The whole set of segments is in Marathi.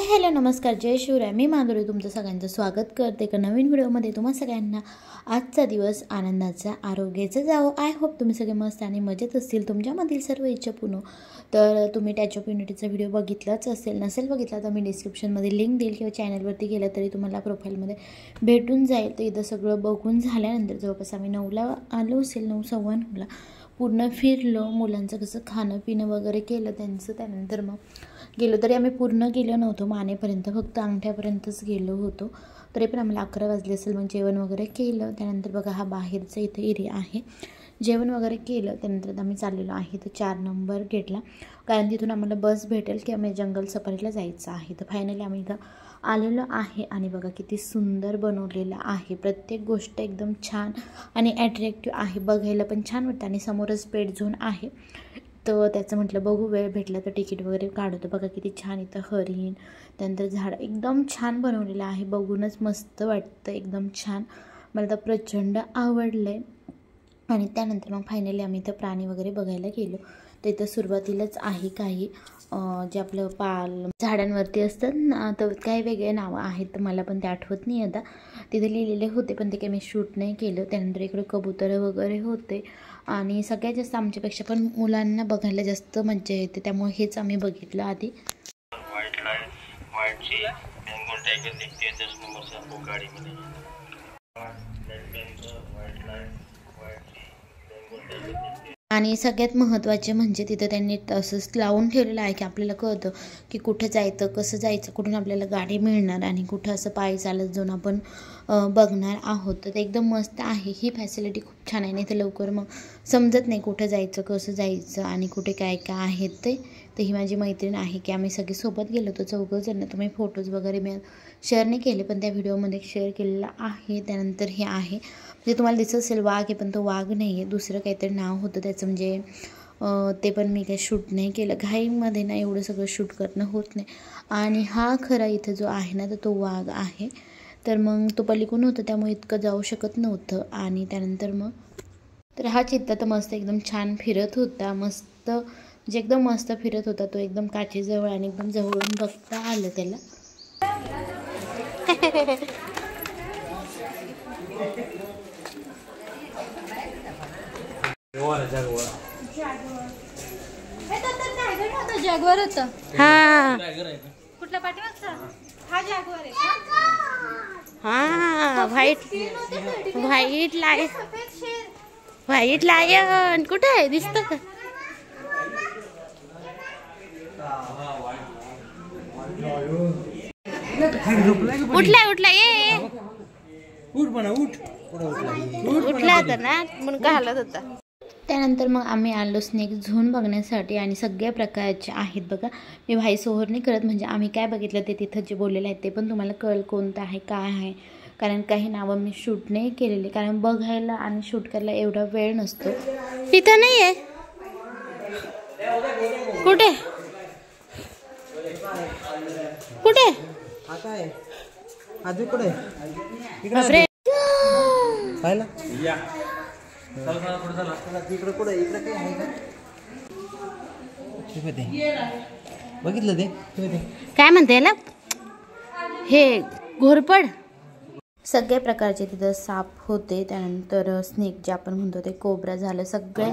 हॅलो नमस्कार जय शिवराय। मी माधुरी तुमचं सगळ्यांचं स्वागत करते एका नवीन व्हिडिओमध्ये। तुम्हा सगळ्यांना आजचा दिवस आनंदाचा आरोग्याचा जावो। आय होप तुम्ही सगळे मस्त आणि मजेत असतील। तुमच्यामधील सर्व इच्छा पूर्ण तर तुम्ही टॅच ऑफ युनिटीचा व्हिडिओ बघितलाच असेल, नसेल बघितला तर मी डिस्क्रिप्शनमध्ये लिंक देईल किंवा चॅनलवरती गेलं तरी तुम्हाला प्रोफाईलमध्ये भेटून जाईल। तर इथं सगळं बघून झाल्यानंतर जवळपास आम्ही 9ला आलो असेल, 9:15ला पूर्ण फिरलो। मुलांचं कसं खाणं पिणं वगैरे केलं त्यांचं, त्यानंतर मग गेलो तरी आम्ही पूर्ण गेलो नव्हतो मानेपर्यंत, फक्त अंगठ्यापर्यंतच गेलो होतो। तरी पण आम्हाला 11 वाजले असेल। मग जेवण वगैरे केलं, त्यानंतर बघा हा बाहेरचा इथं एरिया आहे। जेवण वगैरे केलं त्यानंतर आम्ही चाललेलो आहे तर 4 नंबर गेटला, कारण तिथून आम्हाला बस भेटेल की आम्ही जंगल सफारीला जायचं आहे। तर फायनली आम्ही इथं आलेलो आहे आणि बघा किती सुंदर बनवलेलं आहे। प्रत्येक गोष्ट एकदम छान आणि ॲट्रॅक्टिव्ह आहे, बघायला पण छान वाटतं। आणि समोरच पेट झोन आहे, तर त्याचं म्हटलं बघू वेळ भेटला तर तिकीट वगैरे काढतो। बघा किती छान इथं हरिण, त्यानंतर झाड एकदम छान बनवलेलं आहे, बघूनच मस्त वाटतं, एकदम छान। मला तर प्रचंड आवडलं आहे। आणि त्यानंतर मग फायनली आम्ही इथं प्राणी वगैरे बघायला गेलो। तर इथं सुरुवातीलाच आहे काही जे आपलं पाल झाडांवरती असतात ना, तर काही वेगळे नावं आहेत, तर मला पण ते आठवत नाही आता। तिथे लिहिलेले होते पण ते काही मी शूट नाही केलं। त्यानंतर इकडे कबुतरं वगैरे होते आणि सगळ्यात जास्त आमच्यापेक्षा पण मुलांना बघायला जास्त मजा येते, त्यामुळे हेच आम्ही बघितलं आधी। आणि सगळ्यात महत्त्वाचे म्हणजे तिथं त्यांनी तसंच लावून ठेवलेलं आहे की आपल्याला कळतं की कुठं जायचं, कसं जायचं, कुठून आपल्याला गाडी मिळणार आणि कुठं असं पायी चालत जाऊन आपण बघणार आहोत। तर ते एकदम मस्त आहे, ही फॅसिलिटी खूप छान आहे। नाही तर लवकर मग समजत नाही कुठं जायचं, कसं जायचं आणि कुठे काय काय आहेत ते। तर ही माझी मैत्रीण आहे की आम्ही सगळे सोबत गेलो होतो 4 जण। तुम्ही फोटोज वगैरे मी शेअर नाही केले पण त्या व्हिडिओमध्ये शेअर केलेला आहे। त्यानंतर हे आहे म्हणजे तुम्हाला दिसत असेल वाघ आहे, पण तो वाघ नाही आहे, दुसरं काहीतरी नाव होतं त्याचं, म्हणजे ते पण मी काही शूट नाही केलं, घाईमध्ये ना एवढं सगळं शूट करणं होत नाही। आणि हा खरा इथं जो आहे ना तर तो वाघ आहे, तर मग तो पलीकडून होतं त्यामुळे इतकं जाऊ शकत नव्हतं। आणि त्यानंतर मग तर हा चित्ता तर मस्त एकदम छान फिरत होता, मस्त म्हणजे एकदम मस्त फिरत होता तो, एकदम काचेजवळ आणि एकदम जवळून बघता आलं त्याला। जॅगवर होतं हा कुठला पाठीमागचा हा जॅगवर आहे। हा व्हाईट लायन कुठे आहे, दिसतं का? उठला ये उठला होता ना म्हणून का हालत होता। त्यानंतर मग आम्ही आलो स्नेक झोन बघण्यासाठी आणि सगळ्या प्रकारचे आहेत बघा। मी व्हॉइस ओव्हर नाही करत, म्हणजे आम्ही काय बघितलं ते तिथं जे बोललेलं आहे ते पण तुम्हाला कळेल कोणतं आहे काय आहे, कारण काही नावं मी शूट नाही केलेले, कारण बघायला आणि शूट करायला एवढा वेळ नसतो। इथं नाही आहे कुठे कुठे आजू कुठे पाहिला तिकडे कुठे इकडे काय आहे का? बघितलं ते काय म्हणते याला, हे घोरपड। सगळ्या प्रकारचे तिथं साप होते, त्यानंतर स्नेक जे आपण म्हणतो ते कोब्रा झालं, सगळे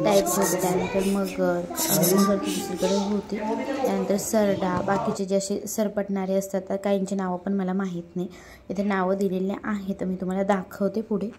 टाईप्स होते। त्यानंतर मगर दुसरीकडे होती, त्यानंतर सरडा, बाकीचे जे असे सरपटणारे असतात तर काहींची नावं पण मला माहीत नाही। इथे नावं दिलेले आहे तर मी तुम्हाला दाखवते पुढे।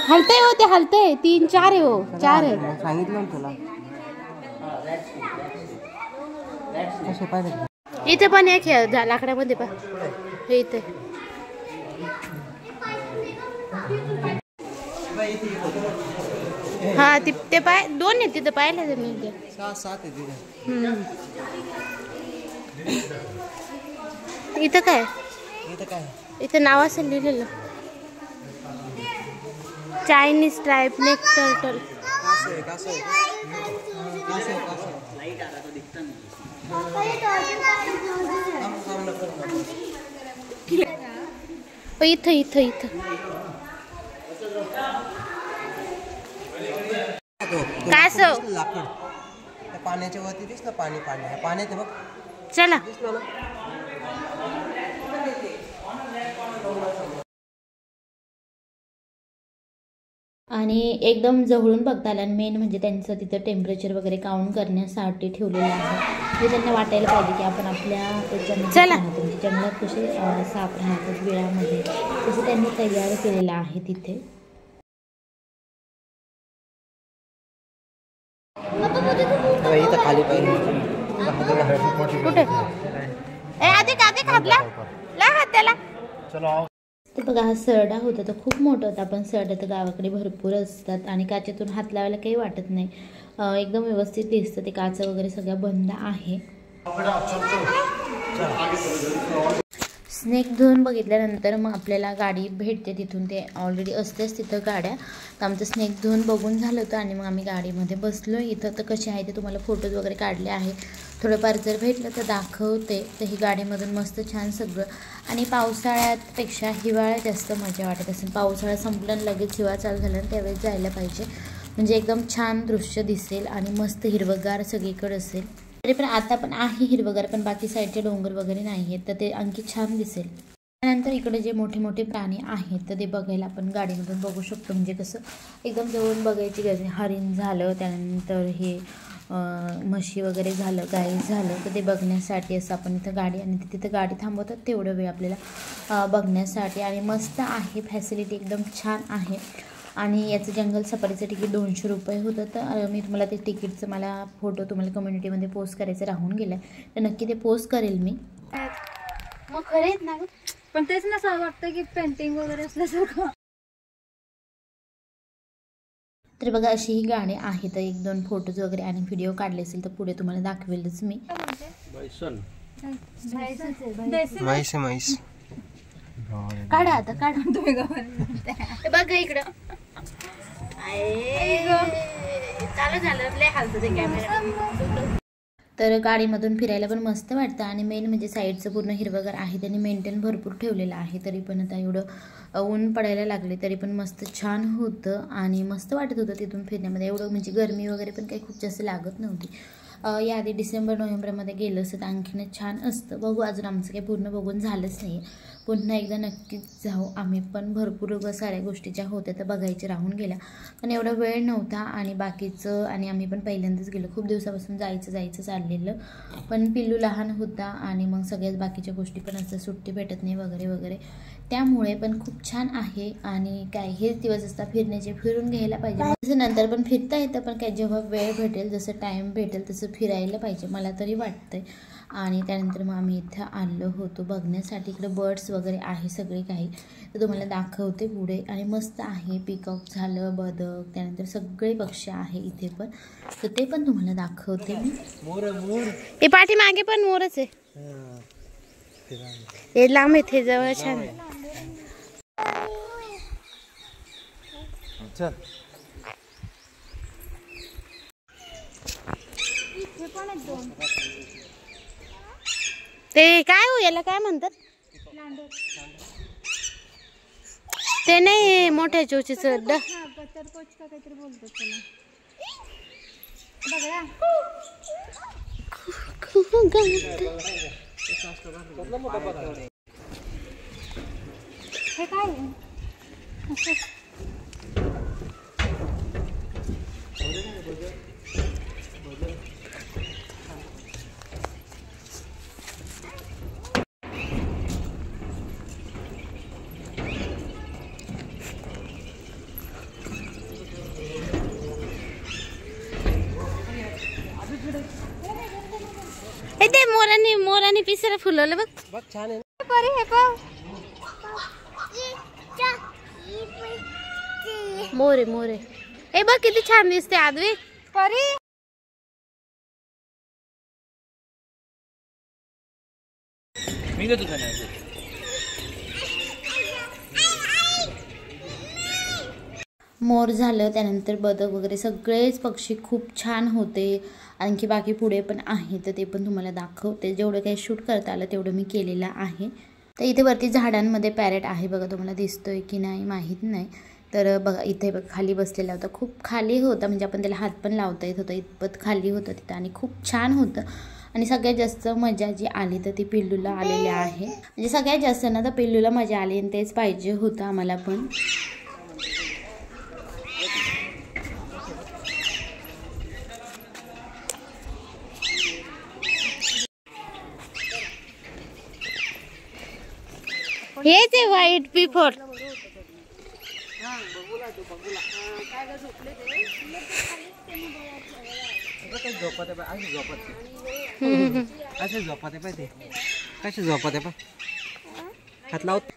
हलते होते हलते 3 4 आहे हो 4 आहे सांगितलं तुला इथे पण एक आहे लाकडामध्ये पण हे इथे हा ते पाय 2 आहेत तिथं पाहिलं मी 6-7 आहे तिथे। इथं काय इथं नाव असेल लिहिलेलं चायनीज टाइप नेक टर्टल। इथं इथं इथं कासव लाकड त्या पाण्याच्या वरती दिसलं पाणी पाण्यात आहे बघ चला दिसलं ना. आणि एकदम जवळून बघता आलं आणि मेन म्हणजे त्यांचं तिथं टेम्परेचर वगैरे काउंट करण्यासाठी ठेवलेलं आहे. ते त्यांना वाटायला पाहिजे की आपण आपल्या याच्यामध्ये राहतो, म्हणजे जंगलात कसे साप राहतात वेळामध्ये, तसं त्यांनी तयार केलेलं आहे तिथे. इथं खाली पाहिजे कुठे आधी खातला त्याला. तर बघा हा सरडा होता तर खूप मोठा होता, पण सरडा तर गावाकडे भरपूर असतात आणि काचेतून हात लावायला काही वाटत नाही, एकदम व्यवस्थित दिसतं. ते काच वगैरे सगळं बंद आहे. स्नेक धुवून बघितल्यानंतर मग आपल्याला गाडी भेटते तिथून, ते ऑलरेडी असतेच तिथं गाड्या. तर आमचं स्नेक धुवून बघून झालं होतं आणि मग आम्ही गाडीमध्ये बसलो. इथं तर कसे आहे ते तुम्हाला फोटोज वगैरे काढले आहे, थोडंफार जर भेटलं तर दाखवते. तर ही गाडीमधून मस्त छान सगळं, आणि पावसाळ्यापेक्षा हिवाळ्यात जास्त मजा वाटत असेल. पावसाळा संपला लगेच हिवाळा चालू झाला आणि त्यावेळेस जायला पाहिजे, म्हणजे एकदम छान दृश्य दिसेल आणि मस्त हिरवगार सगळीकडे असेल. तरी पण आता पण आहे हिरवगार, पण बाकी साईडचे डोंगर वगैरे नाही आहेत, तर ते आणखी छान दिसेल. त्यानंतर इकडे जे मोठे मोठे प्राणी आहेत तर ते बघायला आपण गाडीमधून बघू शकतो, म्हणजे कसं एकदम जवळून बघायची गरज नाही. हरिण झालं, त्यानंतर हे म्हशी वगैरे झालं, गाई झालं, तर ते बघण्यासाठी असं आपण इथं गाडी, आणि तिथं गाडी थांबवतात तेवढं वेळ आपल्याला बघण्यासाठी. आणि मस्त आहे, फॅसिलिटी एकदम छान आहे. आणि याचं जंगल सफारीचं तिकीट 200 रुपये होतं. तर मी तुम्हाला ते तिकीटचं मला फोटो तुम्हाला कम्युनिटीमध्ये पोस्ट करायचं राहून गेलं आहे, तर नक्की ते पोस्ट करेल मी. मग खरेच ना, पण तेच ना असं वाटतं की पेंटिंग वगैरे असल्यासारखं. तर बघा अशी ही गाडी आहे. तर 1-2 फोटोज वगैरे आणि व्हिडिओ काढले असेल तर पुढे तुम्हाला दाखवेलच मी. म्हैस काढा आता काढा तुम्ही बघा इकडं चालू झालं लय हालतं ते कॅमेरा. तर गाडीमधून फिरायला पण मस्त वाटतं, आणि मेन म्हणजे साईडचं पूर्ण हिरवगार आहे, त्यांनी मेंटेन भरपूर ठेवलेलं आहे. तरी पण आता एवढं ऊन पडायला लागले तरी पण मस्त छान होतं आणि मस्त वाटत होतं तिथून फिरण्यामध्ये. एवढं म्हणजे गरमी वगैरे पण काही खूप जास्त लागत नव्हती. याआधी डिसेंबर-नोव्हेंबरमध्ये गेलं असतं तर आणखीनच छान असतं. बघू, अजून आमचं काही पूर्ण बघून झालंच नाही, पुन्हा एकदा नक्कीच जाऊ आम्ही पण. भरपूर साऱ्या गोष्टी ज्या होत्या त्या बघायच्या राहून गेल्या, पण एवढा वेळ नव्हता. आणि बाकीचं, आणि आम्ही पण पहिल्यांदाच गेलो, खूप दिवसापासून जायचं चाललेलं, पण पिल्लू लहान होता आणि मग सगळ्याच बाकीच्या गोष्टी पण असं सुट्टी भेटत नाही वगैरे वगैरे, त्यामुळे. पण खूप छान आहे. आणि काय हेच दिवस असतात फिरण्याचे, फिरून घ्यायला पाहिजे. तसं नंतर पण फिरता येतं, पण काय जेव्हा वेळ भेटेल, जसं टाईम भेटेल तसं फिरायला पाहिजे, मला तरी वाटतंय. आणि त्यानंतर मग आम्ही इथं आलो होतो बघण्यासाठी. इकडे बर्ड्स वगैरे आहे सगळे काही, तर तुम्हाला दाखवते पुढे. आणि मस्त आहे, पिकॉक झालं, बदक, त्यानंतर सगळे पक्षी आहे इथे पण, तर ते पण तुम्हाला दाखवते मी. हे पाठीमागे पण मोरच आहे, हे लांब आहे, हे जवळ छान. चल ते काय हो, याला काय म्हणतात ते, नाही मोठ्या चोचीच हे काय ते मोरानी पिसाला फुलवलं बघ, छान आहे. मोरे मोरे, हे बघ किती छान दिसते आदवी. मोर झालं, त्यानंतर बदक वगैरे सगळेच पक्षी खूप छान होते. आणखी बाकी पुढे पण आहे, तर ते पण तुम्हाला दाखवते. जेवढं काही शूट करता आलं तेवढं मी केलेलं आहे. तर इथे वरती झाडांमध्ये पॅरेट आहे बघा, तुम्हाला दिसतोय की नाही माहीत नाही. तर बघा इथे बघ खाली बसलेला होता, खूप खाली होता म्हणजे आपण त्याला हात पण लावता येत होता, इतपत खाली होतं तिथं आणि खूप छान होतं. आणि सगळ्यात जास्त मजा जी आली तर ती पिल्लूला आलेली आहे, म्हणजे सगळ्यात जास्त ना तर पिल्लूला मजा आली आणि तेच पाहिजे होतं आम्हाला पण. हे ते व्हाईट बिफोर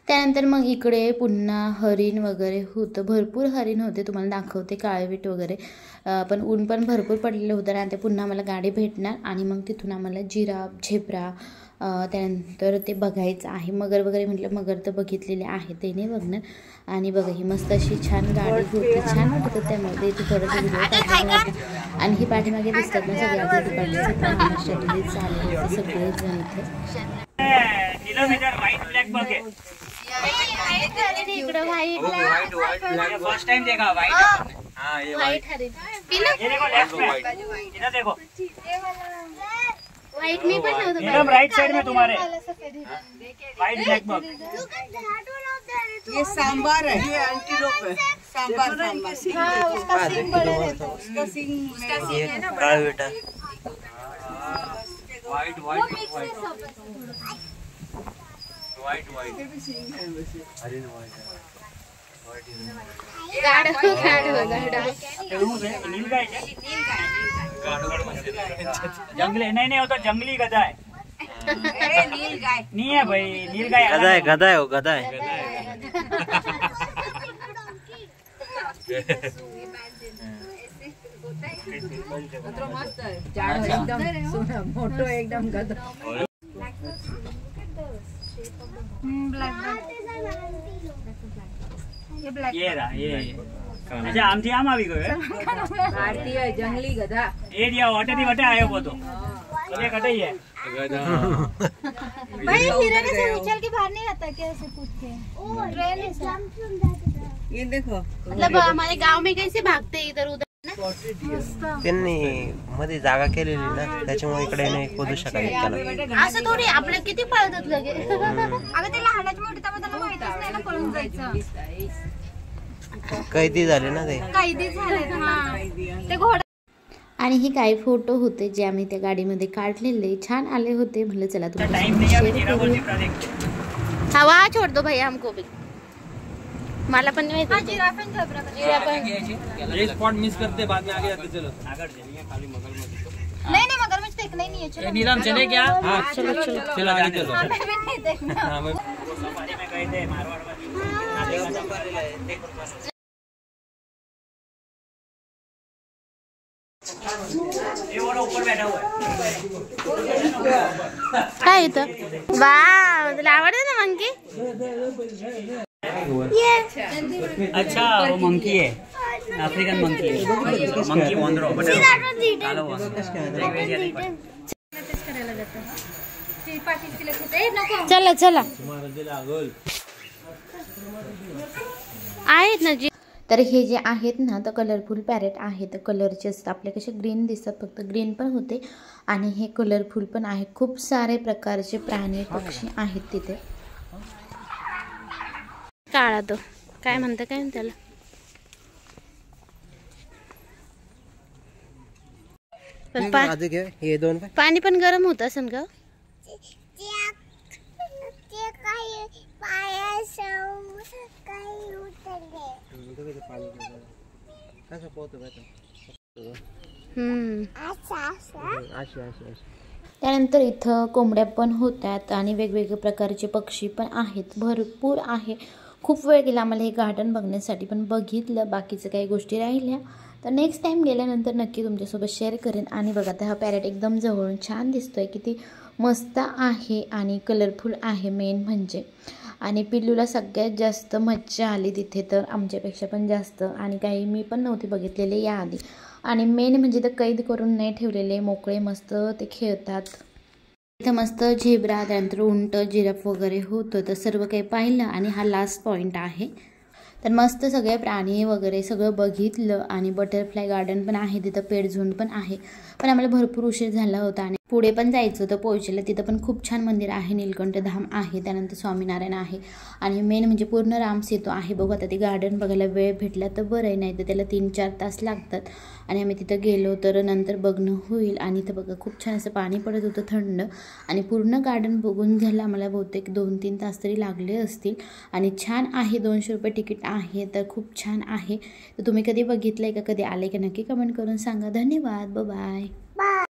त्यानंतर मग इकडे पुन्हा हरिण वगैरे होतं, भरपूर हरिण होते, तुम्हाला दाखवते काळवीट वगैरे. पण ऊन पण भरपूर पडलेलं होतं आणि ते पुन्हा आम्हाला गाडी भेटणार आणि मग तिथून आम्हाला जिराफ, झेब्रा त्यानंतर ते बघायचं आहे. मगर वगैरे म्हटलं, मगर तर बघितलेले आहे ते नाही बघणार. आणि बघा ही मस्त अशी छान गाडी होती, छान वाटत होतं. त्यामध्ये इथे थोडंसं व्हिडिओ काढला आणि ही पाठीमागे दिसतात ना सगळे आपल्या दुकानचे महाराष्ट्रातलेच झाले होते सगळेच जण इथे. फर्स्ट टाइम देखा व्हाइट। हाँ ये व्हाइट है। ये देखो लेफ्ट में, इधर देखो व्हाइट में पण नव्हतं, एकदम राइट साइड में तुम्हारे व्हाइट ब्लैक बग। ये सांबार है, ये एंटीलोप है। सांबार सांबार हाँ उसका सिंग बड़ा है, तो उसका सिंग है ना बड़ा बेटा। White white white white white अरे व्हाइट नीलगाय जंगली नहीं होता, जंगली गधा है। नीलगाय नहीं है भाई, नीलगाय गधा है, गधा है, वो गधा है। मस्त है, जाडो एकदम सोना मोटो एकदम गधा। ये रहा ये अच्छा आमથી આમ આવી ગયો भारतीय जंगली गधा એ દિયા ઓટેથી વટે આયો બોતો કદે કટાઈ है भाई हिरण से उछल के बाहर नहीं आता क्या, ऐसे कूद के ट्रेन है। ये देखो मतलब हमारे गांव में कैसे भागते इधर उधर ना, त्यांनी मध्ये जागा केलेली ना त्याच्यामुळे इकडे नाही पोहोचू शकायला त्याला. असं थोडी आपल्या किती पळतात लगे. अगं ते लहानाची मोठी तर त्याला माहितच नाही ना पळून जायचं. कैदी झाले ना ते. कैदी झाले ते घोडा. आणि हे काही फोटो होते जे आम्ही त्या गाडीमध्ये काढलेले, छान आले होते. म्हणलं चला टाइम नहीं है तुम्हाला जीरा को जिब्रा देखते हवा छोड़ दो भैया हमको भी, मला पण नाही माहिती. जिराफ ये स्पॉट मिस करते बाद में आगे जाते चलो। आगर चलिए खाली मगर मत नहीं नहीं मगरमच्छ देखना ही नहीं है, चलो नीलम चले क्या? हाँ चलो चलो चलो आगे चलो। हमें भी नहीं देखना। हाँ मैं सफारी में गए थे मारवाड़ में, ये वाला ऊपर बैठा हुआ है। काय इथं वाह, तुला आवडते ना मंकी? अच्छा वो मंकी है, अफ्रीकन मंकी है, मंकी मोंद्रो चला चला आहेत ना जी. तर हे जे आहेत ना तर कलरफुल पॅरेट आहे, तर कलरचे असतात आपले कसे ग्रीन दिसतात, फक्त ग्रीन पण होते आणि हे कलरफुल पण आहे. खूप सारे प्रकारचे प्राणी पक्षी आहेत तिथे. काळा तो काय म्हणतं काय त्याला, हे दोन पाणी पण गरम होत असेल का? त्यानंतर इथं कोंबड्या पण होत्यात आणि वेगवेगळे प्रकारचे पक्षी पण आहेत, भरपूर आहे. खूप वेळ गेला आम्हाला हे गार्डन बघण्यासाठी, पण बघितलं, बाकीचं काही गोष्टी राहिल्या तर नेक्स्ट टाइम गेल्यानंतर नक्की तुमच्यासोबत शेअर करेन. आणि बघा आता हा पॅरेट एकदम जवळून छान दिसतोय, किती मस्त आहे आणि कलरफुल आहे मेन म्हणजे. आणि पिल्लूला सगळ्यात जास्त मज्जा आली तिथे, तर आमच्यापेक्षा पण जास्त. आणि काही मी पण नव्हते बघितलेले याआधी. आणि मेन म्हणजे तर कैद करून नाही ठेवलेले, मोकळे मस्त ते खेळतात. इथं मस्त झेब्रा, त्यानंतर उंट, जिराफ वगैरे होतं, तर सर्व काही पाहिलं. आणि हा लास्ट पॉईंट आहे. तर मस्त सगळे प्राणी वगैरे सगळं बघितलं आणि बटरफ्लाय गार्डन पण आहे तिथं, पेड झोन पण आहे. पण आम्हाला भरपूर उशीर झाला होता आणि पुढे पण जायचं होतं पोहोचलं. तिथं पण खूप छान मंदिर आहे, नीलकंठ धाम आहे, त्यानंतर स्वामीनारायण आहे आणि मेन म्हणजे पूर्ण राम सेतू आहे. बघू आता ते गार्डन बघायला वेळ भेटला तर बरं आहे, नाही तर त्याला 3-4 तास लागतात. आणि आम्ही तिथं गेलो तर नंतर बघणं होईल. आणि इथं बघा खूप छान असं पाणी पडत होतं थंड आणि पूर्ण गार्डन बघून झालं आम्हाला बहुतेक 2-3 तास तरी लागले असतील. आणि छान आहे, 200 रुपये तिकीट आहे, तर खूप छान आहे. तर तुम्ही कधी बघितलं आहे का, कधी आले का, नक्की कमेंट करून सांगा. धन्यवाद, बाय.